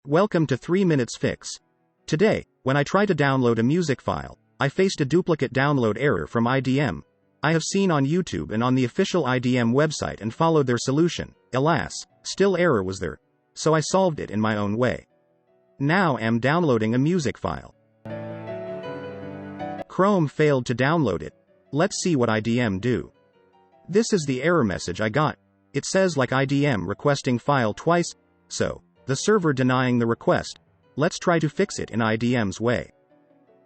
Welcome to 3minutesfix. Today, when I try to download a music file, I faced a duplicate download error from IDM. I have seen on YouTube and on the official IDM website and followed their solution. Alas, still error was there. So I solved it in my own way. Now I'm downloading a music file. Chrome failed to download it. Let's see what IDM do. This is the error message I got. It says like IDM requesting file twice, so the server denying the request. Let's try to fix it in IDM's way.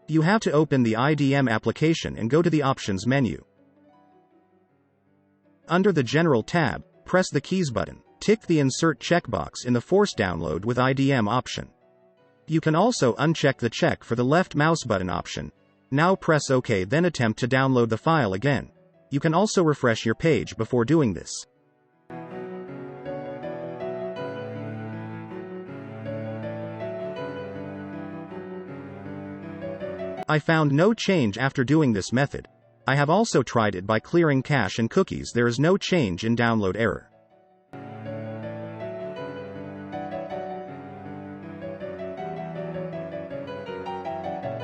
You have to open the IDM application and go to the Options menu. Under the General tab, press the Keys button. Tick the Insert checkbox in the Force Download with IDM option. You can also uncheck the check for the left mouse button option. Now press OK, then attempt to download the file again. You can also refresh your page before doing this. I found no change after doing this method. I have also tried it by clearing cache and cookies. There is no change in download error.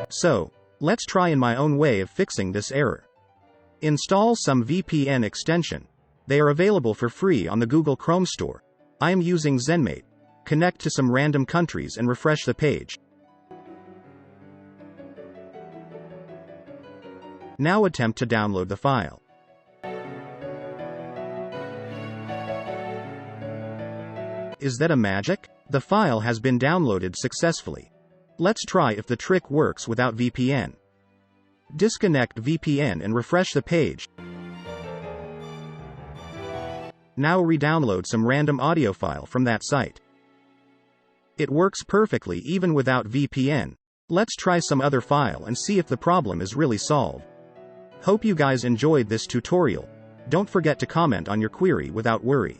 So, let's try in my own way of fixing this error. Install some VPN extension. They are available for free on the Google Chrome store. I am using ZenMate. Connect to some random countries and refresh the page. Now attempt to download the file. Is that a magic? The file has been downloaded successfully. Let's try if the trick works without VPN. Disconnect VPN and refresh the page. Now re-download some random audio file from that site. It works perfectly even without VPN. Let's try some other file and see if the problem is really solved. Hope you guys enjoyed this tutorial. Don't forget to comment on your query without worry.